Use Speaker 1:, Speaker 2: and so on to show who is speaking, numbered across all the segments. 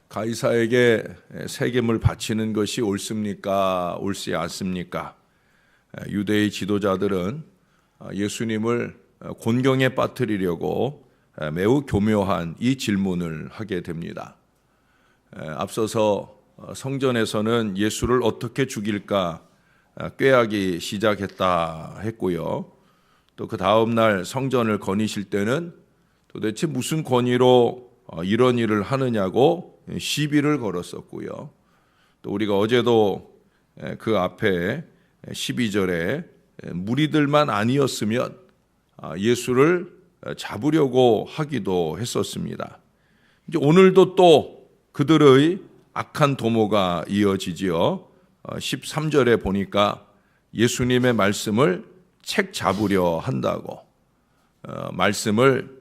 Speaker 1: 가이사에게 세금을 바치는 것이 옳습니까? 옳지 않습니까? 유대의 지도자들은 예수님을 곤경에 빠뜨리려고 매우 교묘한 이 질문을 하게 됩니다. 앞서서 성전에서는 예수를 어떻게 죽일까 꾀하기 시작했다 했고요. 또 그 다음 날 성전을 거니실 때는 도대체 무슨 권위로 이런 일을 하느냐고 시비를 걸었었고요. 또 우리가 어제도 그 앞에 12절에 무리들만 아니었으면 예수를 잡으려고 하기도 했었습니다. 이제 오늘도 또 그들의 악한 도모가 이어지지요. 13절에 보니까 예수님의 말씀을 책 잡으려 한다고. 말씀을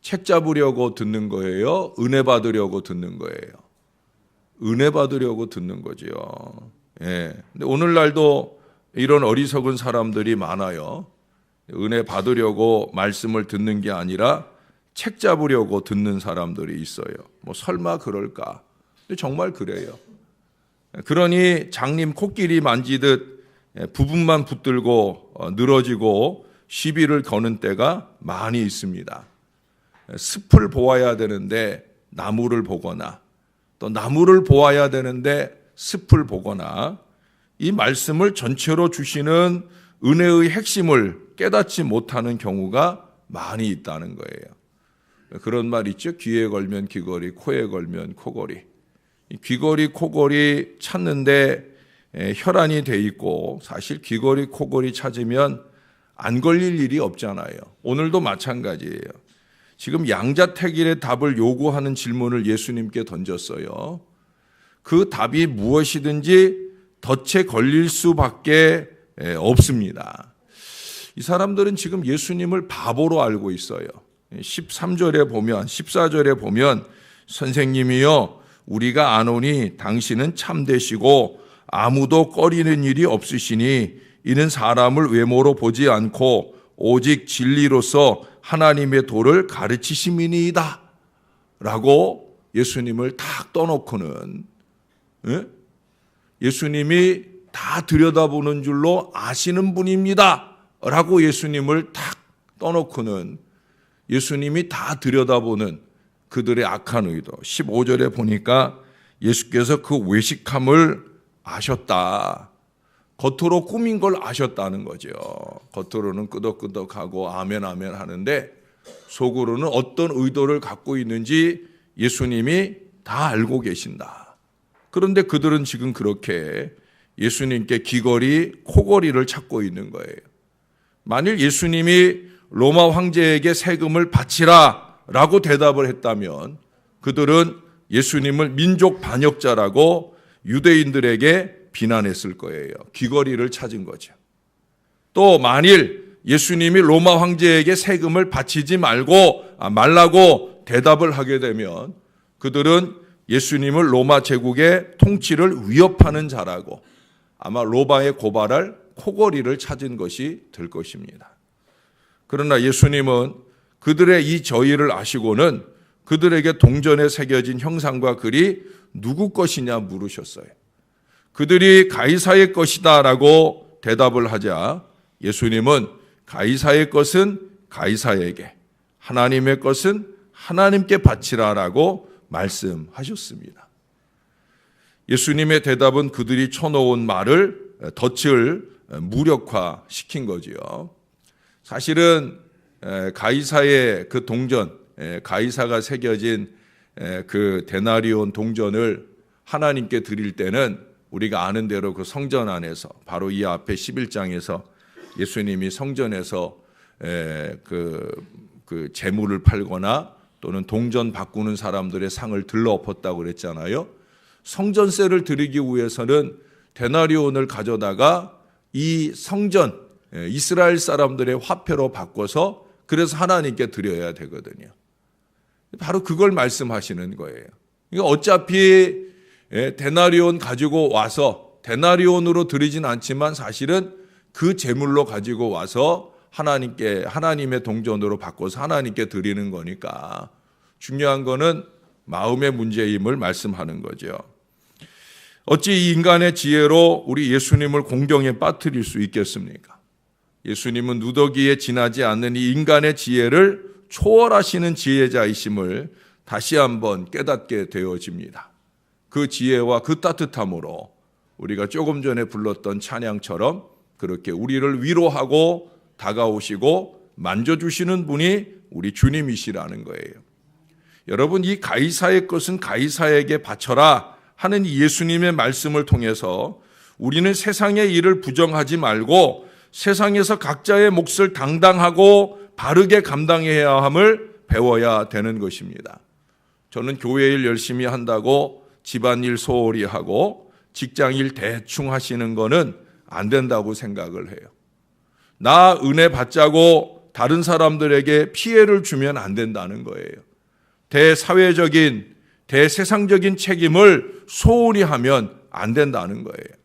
Speaker 1: 책 잡으려고 듣는 거예요? 은혜 받으려고 듣는 거예요? 은혜 받으려고 듣는 거죠. 예. 근데 오늘날도 이런 어리석은 사람들이 많아요. 은혜 받으려고 말씀을 듣는 게 아니라 책 잡으려고 듣는 사람들이 있어요. 뭐 설마 그럴까? 근데 정말 그래요. 그러니 장님 코끼리 만지듯 부분만 붙들고 늘어지고 시비를 거는 때가 많이 있습니다. 숲을 보아야 되는데 나무를 보거나 또 나무를 보아야 되는데 숲을 보거나 이 말씀을 전체로 주시는 은혜의 핵심을 깨닫지 못하는 경우가 많이 있다는 거예요. 그런 말 있죠. 귀에 걸면 귀걸이, 코에 걸면 코걸이. 귀걸이, 코걸이 찾는데 혈안이 돼 있고 사실 귀걸이, 코걸이 찾으면 안 걸릴 일이 없잖아요. 오늘도 마찬가지예요. 지금 양자택일의 답을 요구하는 질문을 예수님께 던졌어요. 그 답이 무엇이든지 덫에 걸릴 수밖에 없습니다. 이 사람들은 지금 예수님을 바보로 알고 있어요. 13절에 보면 14절에 보면 선생님이여 우리가 아노니 당신은 참되시고 아무도 꺼리는 일이 없으시니 이는 사람을 외모로 보지 않고 오직 진리로서 하나님의 도를 가르치심이니이다 라고 예수님을 탁 떠놓고는 예수님이 다 들여다보는 줄로 아시는 분입니다 라고 예수님을 탁 떠놓고는 예수님이 다 들여다보는 그들의 악한 의도. 15절에 보니까 예수께서 그 외식함을 아셨다. 겉으로 꾸민 걸 아셨다는 거죠. 겉으로는 끄덕끄덕하고 아멘 아멘 하는데 속으로는 어떤 의도를 갖고 있는지 예수님이 다 알고 계신다. 그런데 그들은 지금 그렇게 예수님께 귀걸이, 코걸이를 찾고 있는 거예요. 만일 예수님이 로마 황제에게 세금을 바치라 라고 대답을 했다면 그들은 예수님을 민족 반역자라고 유대인들에게 비난했을 거예요. 귀걸이를 찾은 거죠. 또 만일 예수님이 로마 황제에게 세금을 바치지 말라고 대답을 하게 되면 그들은 예수님을 로마 제국의 통치를 위협하는 자라고 아마 로마에 고발할 코걸이를 찾은 것이 될 것입니다. 그러나 예수님은 그들의 이 저희를 아시고는 그들에게 동전에 새겨진 형상과 글이 누구 것이냐 물으셨어요. 그들이 가이사의 것이다 라고 대답을 하자 예수님은 가이사의 것은 가이사에게, 하나님의 것은 하나님께 바치라 라고 말씀하셨습니다. 예수님의 대답은 그들이 쳐놓은 말을, 덫을 무력화시킨 거지요. 사실은 가이사의 그 동전, 가이사가 새겨진 그 데나리온 동전을 하나님께 드릴 때는 우리가 아는 대로 그 성전 안에서 바로 이 앞에 11장에서 예수님이 성전에서 그 재물을 팔거나 또는 동전 바꾸는 사람들의 상을 들러엎었다고 그랬잖아요. 성전세를 드리기 위해서는 데나리온을 가져다가 이 성전 이스라엘 사람들의 화폐로 바꿔서 그래서 하나님께 드려야 되거든요. 바로 그걸 말씀하시는 거예요. 그러니까 어차피 데나리온 가지고 와서 데나리온으로 드리진 않지만 사실은 그 제물로 가지고 와서 하나님의 동전으로 바꿔서 하나님께 드리는 거니까 중요한 거는 마음의 문제임을 말씀하는 거죠. 어찌 이 인간의 지혜로 우리 예수님을 공경에 빠뜨릴 수 있겠습니까? 예수님은 누더기에 지나지 않는 이 인간의 지혜를 초월하시는 지혜자이심을 다시 한번 깨닫게 되어집니다. 그 지혜와 그 따뜻함으로 우리가 조금 전에 불렀던 찬양처럼 그렇게 우리를 위로하고 다가오시고 만져주시는 분이 우리 주님이시라는 거예요. 여러분, 이 가이사의 것은 가이사에게 바쳐라 하는 예수님의 말씀을 통해서 우리는 세상의 일을 부정하지 말고 세상에서 각자의 몫을 당당하고 바르게 감당해야 함을 배워야 되는 것입니다. 저는 교회 일 열심히 한다고 집안일 소홀히 하고 직장일 대충 하시는 거는 안 된다고 생각을 해요. 나 은혜 받자고 다른 사람들에게 피해를 주면 안 된다는 거예요. 대사회적인, 대세상적인 책임을 소홀히 하면 안 된다는 거예요.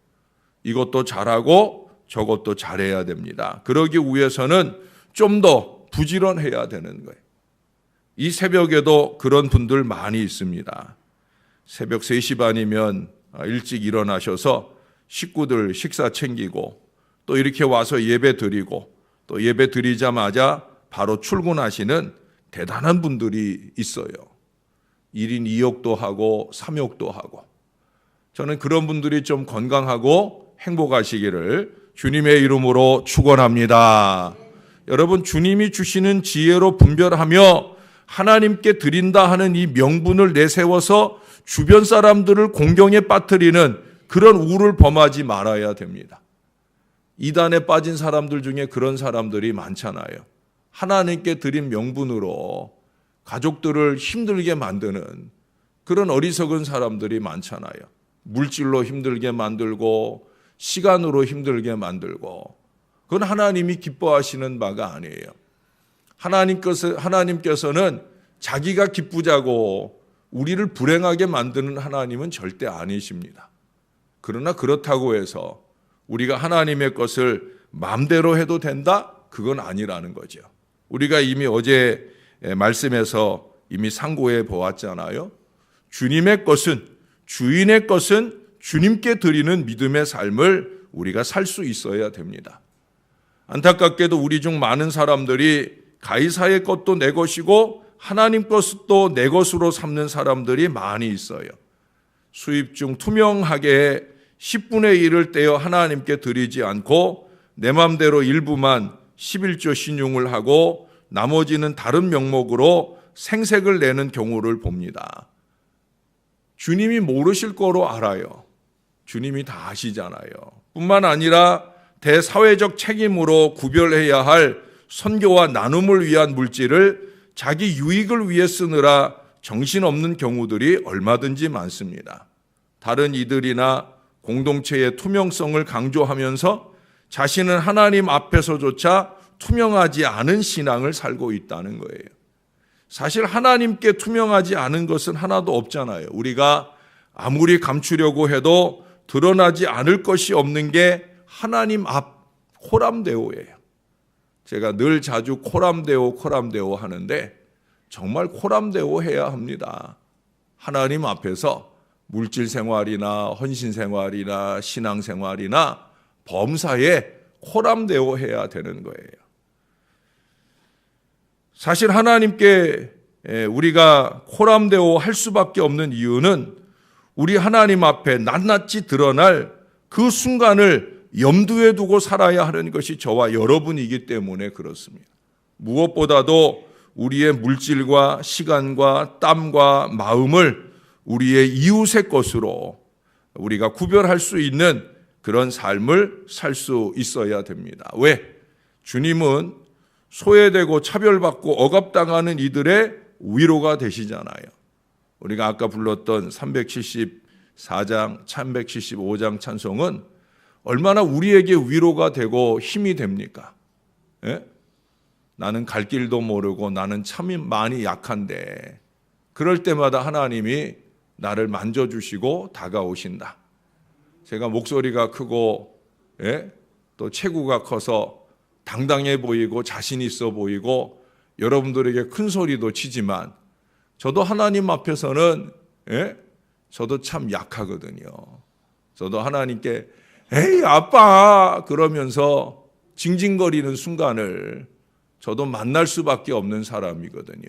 Speaker 1: 이것도 잘하고 저것도 잘해야 됩니다. 그러기 위해서는 좀 더 부지런해야 되는 거예요. 이 새벽에도 그런 분들 많이 있습니다. 새벽 3시 반이면 일찍 일어나셔서 식구들 식사 챙기고 또 이렇게 와서 예배 드리고 또 예배 드리자마자 바로 출근하시는 대단한 분들이 있어요. 1인 2역도 하고 3역도 하고. 저는 그런 분들이 좀 건강하고 행복하시기를 주님의 이름으로 축원합니다. 여러분, 주님이 주시는 지혜로 분별하며 하나님께 드린다 하는 이 명분을 내세워서 주변 사람들을 공경에 빠뜨리는 그런 우를 범하지 말아야 됩니다. 이단에 빠진 사람들 중에 그런 사람들이 많잖아요. 하나님께 드린 명분으로 가족들을 힘들게 만드는 그런 어리석은 사람들이 많잖아요. 물질로 힘들게 만들고 시간으로 힘들게 만들고, 그건 하나님이 기뻐하시는 바가 아니에요. 하나님께서는 자기가 기쁘자고 우리를 불행하게 만드는 하나님은 절대 아니십니다. 그러나 그렇다고 해서 우리가 하나님의 것을 마음대로 해도 된다? 그건 아니라는 거죠. 우리가 이미 어제 말씀에서 이미 상고해 보았잖아요. 주님의 것은, 주인의 것은 주님께 드리는 믿음의 삶을 우리가 살 수 있어야 됩니다. 안타깝게도 우리 중 많은 사람들이 가이사의 것도 내 것이고 하나님 것도 내 것으로 삼는 사람들이 많이 있어요. 수입 중 투명하게 10분의 1을 떼어 하나님께 드리지 않고 내 맘대로 일부만 11조 신용을 하고 나머지는 다른 명목으로 생색을 내는 경우를 봅니다. 주님이 모르실 거로 알아요. 주님이 다 아시잖아요. 뿐만 아니라 대사회적 책임으로 구별해야 할 선교와 나눔을 위한 물질을 자기 유익을 위해 쓰느라 정신없는 경우들이 얼마든지 많습니다. 다른 이들이나 공동체의 투명성을 강조하면서 자신은 하나님 앞에서조차 투명하지 않은 신앙을 살고 있다는 거예요. 사실 하나님께 투명하지 않은 것은 하나도 없잖아요. 우리가 아무리 감추려고 해도 드러나지 않을 것이 없는 게 하나님 앞 코람데오예요. 제가 늘 자주 코람데오 하는데 정말 코람데오 해야 합니다. 하나님 앞에서 물질 생활이나 헌신 생활이나 신앙 생활이나 범사에 코람데오 해야 되는 거예요. 사실 하나님께 우리가 코람데오 할 수밖에 없는 이유는 우리 하나님 앞에 낱낱이 드러날 그 순간을 염두에 두고 살아야 하는 것이 저와 여러분이기 때문에 그렇습니다. 무엇보다도 우리의 물질과 시간과 땀과 마음을 우리의 이웃의 것으로 우리가 구별할 수 있는 그런 삶을 살 수 있어야 됩니다. 왜? 주님은 소외되고 차별받고 억압당하는 이들의 위로가 되시잖아요. 우리가 아까 불렀던 374장, 375장 찬송은 얼마나 우리에게 위로가 되고 힘이 됩니까? 예? 나는 갈 길도 모르고 나는 참 많이 약한데 그럴 때마다 하나님이 나를 만져주시고 다가오신다. 제가 목소리가 크고 또 체구가 커서 당당해 보이고 자신 있어 보이고 여러분들에게 큰 소리도 치지만 저도 하나님 앞에서는 저도 참 약하거든요. 저도 하나님께 에이 아빠 그러면서 징징거리는 순간을 저도 만날 수밖에 없는 사람이거든요.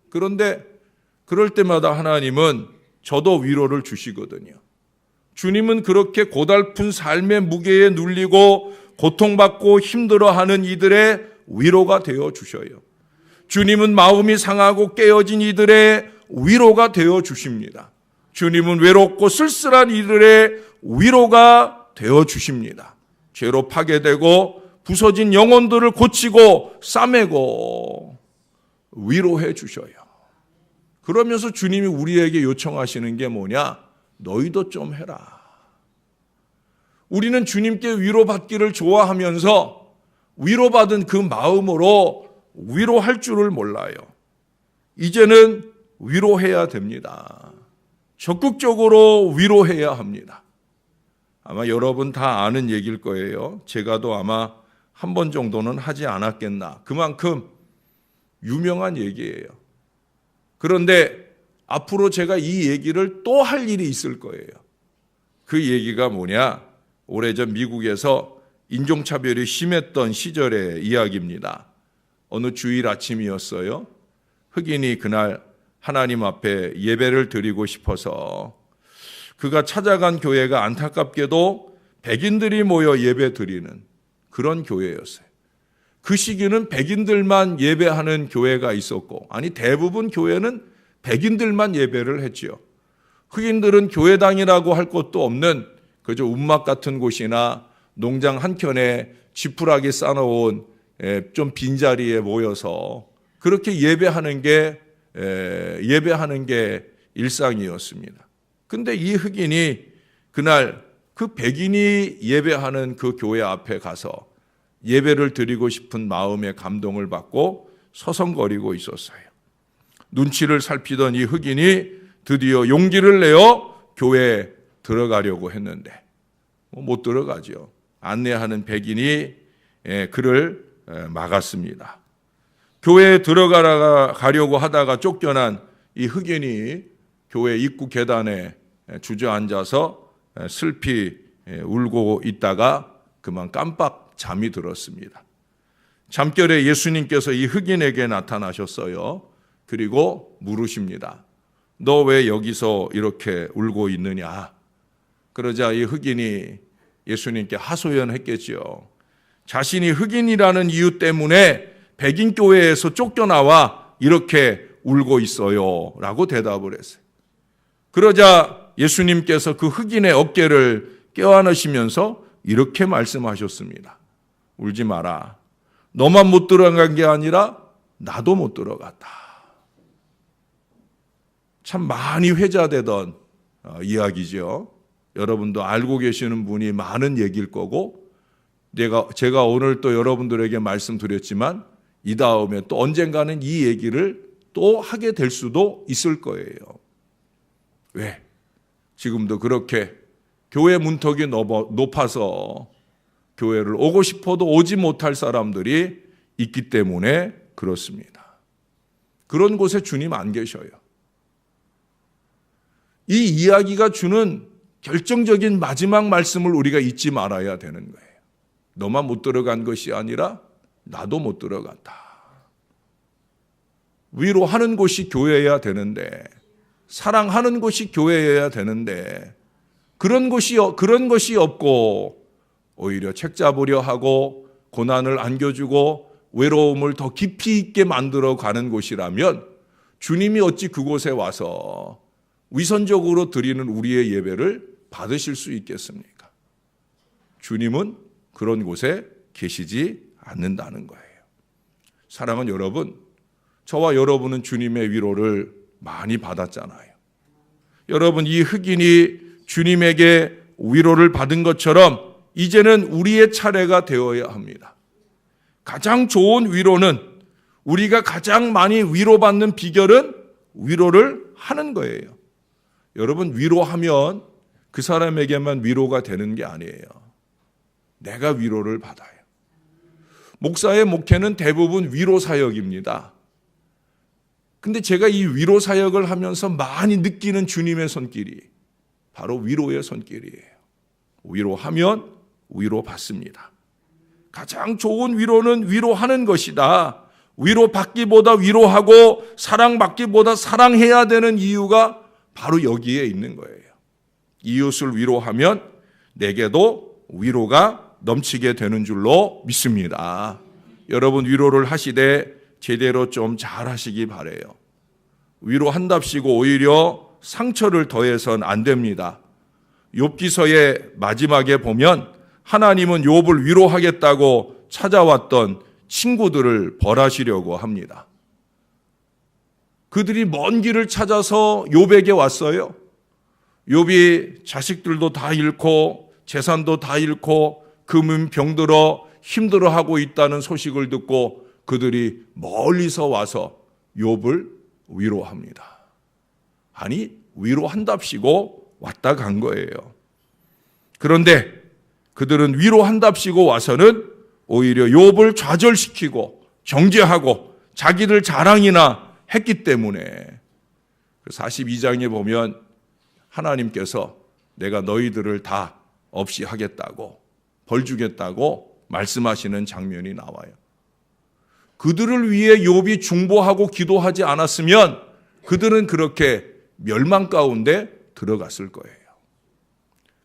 Speaker 1: 그런데 그럴 때마다 하나님은 저도 위로를 주시거든요. 주님은 그렇게 고달픈 삶의 무게에 눌리고 고통받고 힘들어하는 이들의 위로가 되어 주셔요. 주님은 마음이 상하고 깨어진 이들의 위로가 되어 주십니다. 주님은 외롭고 쓸쓸한 이들의 위로가 되어 주십니다. 죄로 파괴되고 부서진 영혼들을 고치고 싸매고 위로해 주셔요. 그러면서 주님이 우리에게 요청하시는 게 뭐냐? 너희도 좀 해라. 우리는 주님께 위로받기를 좋아하면서 위로받은 그 마음으로 위로할 줄을 몰라요. 이제는 위로해야 됩니다. 적극적으로 위로해야 합니다. 아마 여러분 다 아는 얘기일 거예요. 제가도 아마 한 번 정도는 하지 않았겠나. 그만큼 유명한 얘기예요. 그런데 앞으로 제가 이 얘기를 또 할 일이 있을 거예요. 그 얘기가 뭐냐? 오래전 미국에서 인종차별이 심했던 시절의 이야기입니다. 어느 주일 아침이었어요. 흑인이 그날 하나님 앞에 예배를 드리고 싶어서 그가 찾아간 교회가 안타깝게도 백인들이 모여 예배 드리는 그런 교회였어요. 그 시기는 백인들만 예배하는 교회가 있었고, 아니 대부분 교회는 백인들만 예배를 했지요. 흑인들은 교회당이라고 할 것도 없는 그저 움막 같은 곳이나 농장 한켠에 지푸라기 쌓아놓은 좀 빈자리에 모여서 그렇게 예배하는 게 일상이었습니다. 근데 이 흑인이 그날 그 백인이 예배하는 그 교회 앞에 가서 예배를 드리고 싶은 마음의 감동을 받고 서성거리고 있었어요. 눈치를 살피던 이 흑인이 드디어 용기를 내어 교회에 들어가려고 했는데 못 들어가죠. 안내하는 백인이 그를 막았습니다. 교회에 들어가려고 하다가 쫓겨난 이 흑인이 교회 입구 계단에 주저앉아서 슬피 울고 있다가 그만 깜빡 잠이 들었습니다. 잠결에 예수님께서 이 흑인에게 나타나셨어요. 그리고 물으십니다. 너 왜 여기서 이렇게 울고 있느냐? 그러자 이 흑인이 예수님께 하소연했겠지요. 자신이 흑인이라는 이유 때문에 백인 교회에서 쫓겨나와 이렇게 울고 있어요. 라고 대답을 했어요. 그러자 예수님께서 그 흑인의 어깨를 껴안으시면서 이렇게 말씀하셨습니다. 울지 마라. 너만 못 들어간 게 아니라 나도 못 들어갔다. 참 많이 회자되던 이야기죠. 여러분도 알고 계시는 분이 많은 얘기일 거고 제가 오늘 또 여러분들에게 말씀드렸지만 이 다음에 또 언젠가는 이 얘기를 또 하게 될 수도 있을 거예요. 왜? 지금도 그렇게 교회 문턱이 높아서 교회를 오고 싶어도 오지 못할 사람들이 있기 때문에 그렇습니다. 그런 곳에 주님 안 계셔요. 이 이야기가 주는 결정적인 마지막 말씀을 우리가 잊지 말아야 되는 거예요. 너만 못 들어간 것이 아니라 나도 못 들어갔다. 위로하는 곳이 교회여야 되는데, 사랑하는 곳이 교회여야 되는데 그런 것이 없고 오히려 책 잡으려 하고 고난을 안겨주고 외로움을 더 깊이 있게 만들어 가는 곳이라면 주님이 어찌 그곳에 와서 위선적으로 드리는 우리의 예배를 받으실 수 있겠습니까? 주님은 그런 곳에 계시지 않는다는 거예요. 사랑하는 여러분, 저와 여러분은 주님의 위로를 많이 받았잖아요. 여러분, 이 흑인이 주님에게 위로를 받은 것처럼 이제는 우리의 차례가 되어야 합니다. 가장 좋은 위로는, 우리가 가장 많이 위로받는 비결은 위로를 하는 거예요. 여러분, 위로하면 그 사람에게만 위로가 되는 게 아니에요. 내가 위로를 받아요. 목사의 목회는 대부분 위로 사역입니다. 근데 제가 이 위로 사역을 하면서 많이 느끼는 주님의 손길이 바로 위로의 손길이에요. 위로하면 위로받습니다. 가장 좋은 위로는 위로하는 것이다. 위로받기보다 위로하고 사랑받기보다 사랑해야 되는 이유가 바로 여기에 있는 거예요. 이웃을 위로하면 내게도 위로가 넘치게 되는 줄로 믿습니다. 여러분 위로를 하시되 제대로 좀 잘하시기 바라요. 위로한답시고 오히려 상처를 더해서는 안 됩니다. 욥기서의 마지막에 보면 하나님은 욥을 위로하겠다고 찾아왔던 친구들을 벌하시려고 합니다. 그들이 먼 길을 찾아서 욥에게 왔어요. 욥이 자식들도 다 잃고 재산도 다 잃고 금은 병들어 힘들어하고 있다는 소식을 듣고 그들이 멀리서 와서 욥을 위로합니다. 아니 위로한답시고 왔다 간 거예요. 그런데 그들은 위로한답시고 와서는 오히려 욥을 좌절시키고 정죄하고 자기들 자랑이나 했기 때문에 42장에 보면 하나님께서 내가 너희들을 다 없이 하겠다고 벌 주겠다고 말씀하시는 장면이 나와요. 그들을 위해 욥이 중보하고 기도하지 않았으면 그들은 그렇게 멸망 가운데 들어갔을 거예요.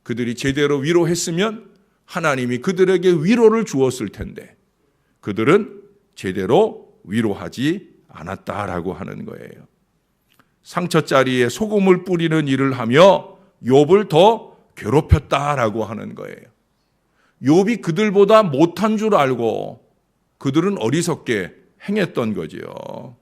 Speaker 1: 그들이 제대로 위로했으면 하나님이 그들에게 위로를 주었을 텐데 그들은 제대로 위로하지 않았다라고 하는 거예요. 상처자리에 소금을 뿌리는 일을 하며 욥을 더 괴롭혔다라고 하는 거예요. 욥이 그들보다 못한 줄 알고 그들은 어리석게 행했던 거지요.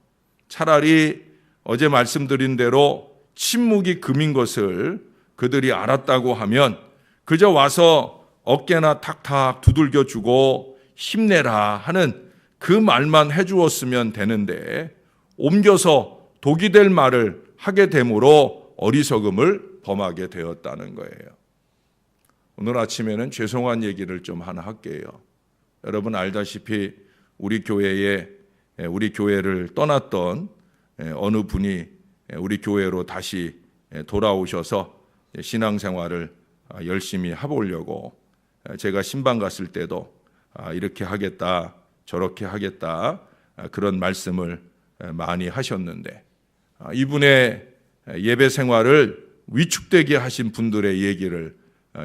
Speaker 1: 차라리 어제 말씀드린 대로 침묵이 금인 것을 그들이 알았다고 하면 그저 와서 어깨나 탁탁 두들겨 주고 힘내라 하는 그 말만 해주었으면 되는데 옮겨서 독이 될 말을 하게 되므로 어리석음을 범하게 되었다는 거예요. 오늘 아침에는 죄송한 얘기를 좀 하나 할게요. 여러분 알다시피 우리 교회를 떠났던 어느 분이 우리 교회로 다시 돌아오셔서 신앙생활을 열심히 해보려고 제가 신방 갔을 때도 이렇게 하겠다 저렇게 하겠다 그런 말씀을 많이 하셨는데 이분의 예배 생활을 위축되게 하신 분들의 얘기를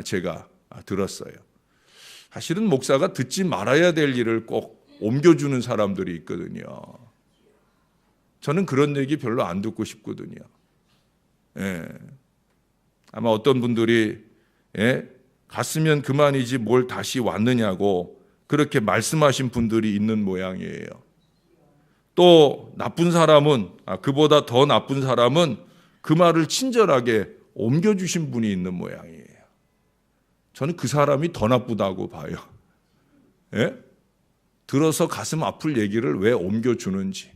Speaker 1: 제가 들었어요. 사실은 목사가 듣지 말아야 될 일을 꼭 옮겨주는 사람들이 있거든요. 저는 그런 얘기 별로 안 듣고 싶거든요. 아마 어떤 분들이 갔으면 그만이지 뭘 다시 왔느냐고 그렇게 말씀하신 분들이 있는 모양이에요. 또 나쁜 사람은 그보다 더 나쁜 사람은 그 말을 친절하게 옮겨주신 분이 있는 모양이에요. 저는 그 사람이 더 나쁘다고 봐요. 들어서 가슴 아플 얘기를 왜 옮겨주는지.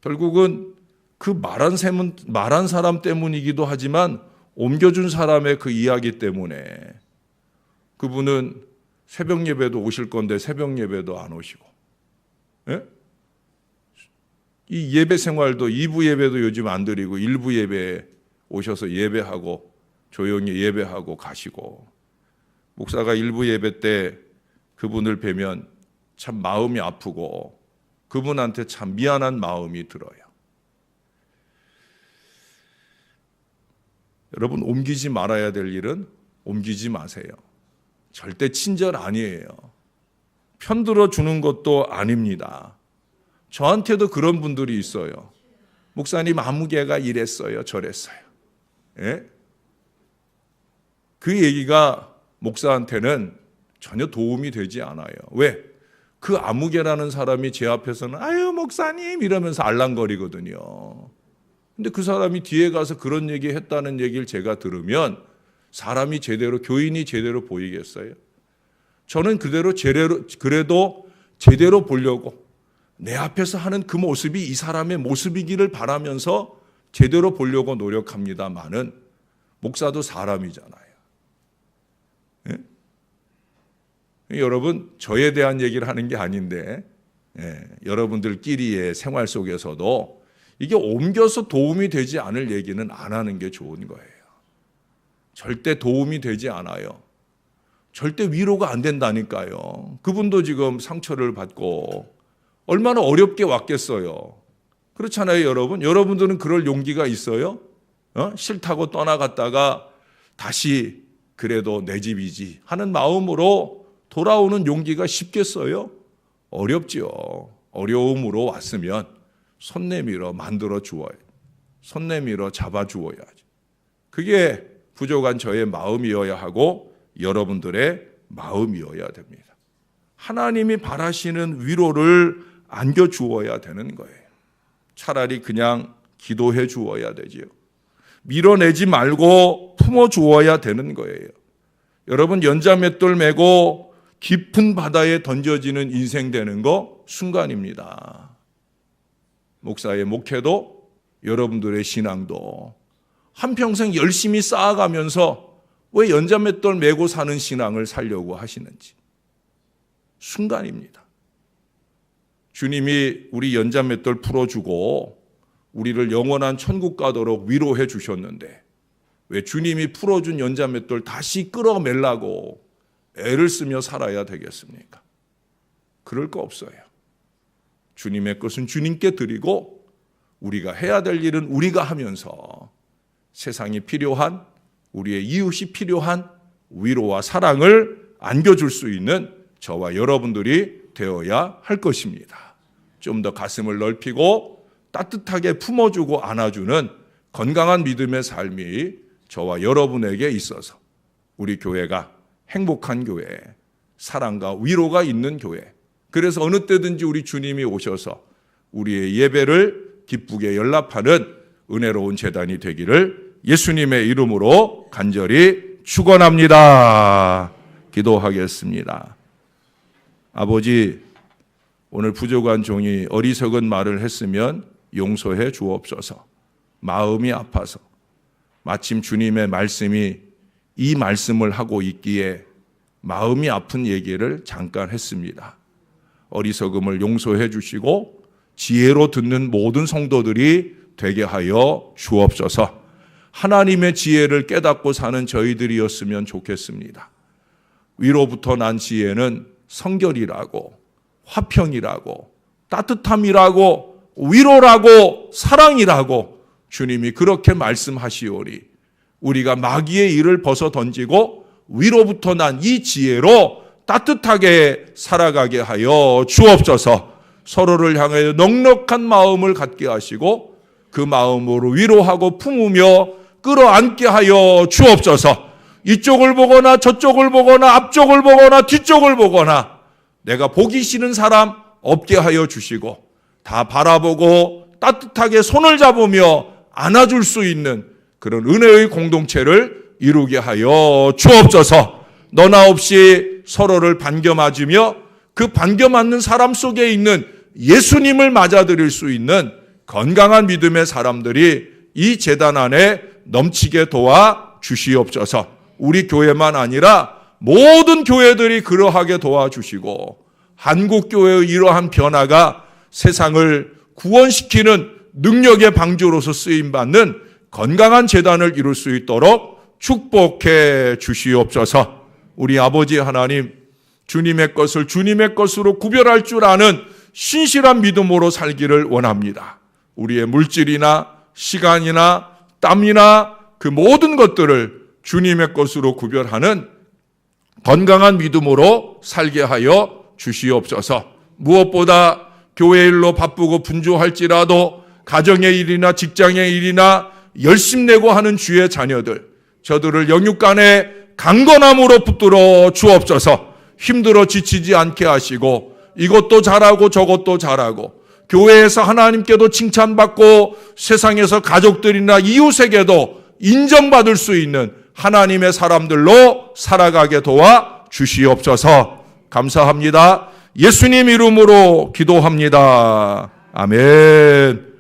Speaker 1: 결국은 그 말한 사람 때문이기도 하지만 옮겨준 사람의 그 이야기 때문에 그분은 새벽 예배도 오실 건데 새벽 예배도 안 오시고 이 예배 생활도 2부 예배도 요즘 안 드리고 1부 예배에 오셔서 예배하고 조용히 예배하고 가시고 목사가 1부 예배 때 그분을 뵈면 참 마음이 아프고 그분한테 참 미안한 마음이 들어요. 여러분 옮기지 말아야 될 일은 옮기지 마세요. 절대 친절 아니에요. 편들어 주는 것도 아닙니다. 저한테도 그런 분들이 있어요. 목사님 아무개가 이랬어요 저랬어요. 그 얘기가 목사한테는 전혀 도움이 되지 않아요. 왜? 그 아무개라는 사람이 제 앞에서는 아유 목사님 이러면서 알랑거리거든요. 근데 그 사람이 뒤에 가서 그런 얘기 했다는 얘기를 제가 들으면 사람이 제대로 교인이 제대로 보이겠어요? 저는 그래도 제대로 보려고 내 앞에서 하는 그 모습이 이 사람의 모습이기를 바라면서 제대로 보려고 노력합니다만은 목사도 사람이잖아요. 여러분 저에 대한 얘기를 하는 게 아닌데 여러분들끼리의 생활 속에서도 이게 옮겨서 도움이 되지 않을 얘기는 안 하는 게 좋은 거예요. 절대 도움이 되지 않아요. 절대 위로가 안 된다니까요. 그분도 지금 상처를 받고 얼마나 어렵게 왔겠어요. 그렇잖아요, 여러분. 여러분들은 그럴 용기가 있어요? 싫다고 떠나갔다가 다시 그래도 내 집이지 하는 마음으로 돌아오는 용기가 쉽겠어요? 어렵지요. 어려움으로 왔으면 손 내밀어 만들어 주어야, 손 내밀어 잡아 주어야지. 그게 부족한 저의 마음이어야 하고 여러분들의 마음이어야 됩니다. 하나님이 바라시는 위로를 안겨 주어야 되는 거예요. 차라리 그냥 기도해 주어야 되지요. 밀어내지 말고 품어 주어야 되는 거예요. 여러분, 연자맷돌 메고 깊은 바다에 던져지는 인생 되는 거 순간입니다. 목사의 목회도 여러분들의 신앙도 한평생 열심히 쌓아가면서 왜 연자맷돌 메고 사는 신앙을 살려고 하시는지 순간입니다. 주님이 우리 연자맷돌 풀어주고 우리를 영원한 천국 가도록 위로해 주셨는데 왜 주님이 풀어준 연자맷돌 다시 끌어매려고 애를 쓰며 살아야 되겠습니까? 그럴 거 없어요. 주님의 것은 주님께 드리고 우리가 해야 될 일은 우리가 하면서 세상이 필요한, 우리의 이웃이 필요한 위로와 사랑을 안겨줄 수 있는 저와 여러분들이 되어야 할 것입니다. 좀 더 가슴을 넓히고 따뜻하게 품어주고 안아주는 건강한 믿음의 삶이 저와 여러분에게 있어서 우리 교회가 행복한 교회, 사랑과 위로가 있는 교회, 그래서 어느 때든지 우리 주님이 오셔서 우리의 예배를 기쁘게 연락하는 은혜로운 제단이 되기를 예수님의 이름으로 간절히 축원합니다. 기도하겠습니다. 아버지, 오늘 부족한 종이 어리석은 말을 했으면 용서해 주옵소서. 마음이 아파서 마침 주님의 말씀이 이 말씀을 하고 있기에 마음이 아픈 얘기를 잠깐 했습니다. 어리석음을 용서해 주시고 지혜로 듣는 모든 성도들이 되게 하여 주옵소서. 하나님의 지혜를 깨닫고 사는 저희들이었으면 좋겠습니다. 위로부터 난 지혜는 성결이라고, 화평이라고, 따뜻함이라고, 위로라고, 사랑이라고 주님이 그렇게 말씀하시오리. 우리가 마귀의 일을 벗어 던지고 위로부터 난 이 지혜로 따뜻하게 살아가게 하여 주옵소서. 서로를 향해 넉넉한 마음을 갖게 하시고 그 마음으로 위로하고 품으며 끌어안게 하여 주옵소서. 이쪽을 보거나 저쪽을 보거나 앞쪽을 보거나 뒤쪽을 보거나 내가 보기 싫은 사람 없게 하여 주시고 다 바라보고 따뜻하게 손을 잡으며 안아줄 수 있는 그런 은혜의 공동체를 이루게 하여 주옵소서. 너나 없이 서로를 반겨맞으며 그 반겨맞는 사람 속에 있는 예수님을 맞아들일 수 있는 건강한 믿음의 사람들이 이 제단 안에 넘치게 도와 주시옵소서. 우리 교회만 아니라 모든 교회들이 그러하게 도와주시고 한국교회의 이러한 변화가 세상을 구원시키는 능력의 방주로서 쓰임받는 건강한 제단을 이룰 수 있도록 축복해 주시옵소서. 우리 아버지 하나님, 주님의 것을 주님의 것으로 구별할 줄 아는 신실한 믿음으로 살기를 원합니다. 우리의 물질이나 시간이나 땀이나 그 모든 것들을 주님의 것으로 구별하는 건강한 믿음으로 살게 하여 주시옵소서. 무엇보다 교회 일로 바쁘고 분주할지라도 가정의 일이나 직장의 일이나 열심내고 하는 주의 자녀들, 저들을 영육간에 강건함으로 붙들어 주옵소서. 힘들어 지치지 않게 하시고 이것도 잘하고 저것도 잘하고 교회에서 하나님께도 칭찬받고 세상에서 가족들이나 이웃에게도 인정받을 수 있는 하나님의 사람들로 살아가게 도와 주시옵소서. 감사합니다. 예수님 이름으로 기도합니다. 아멘.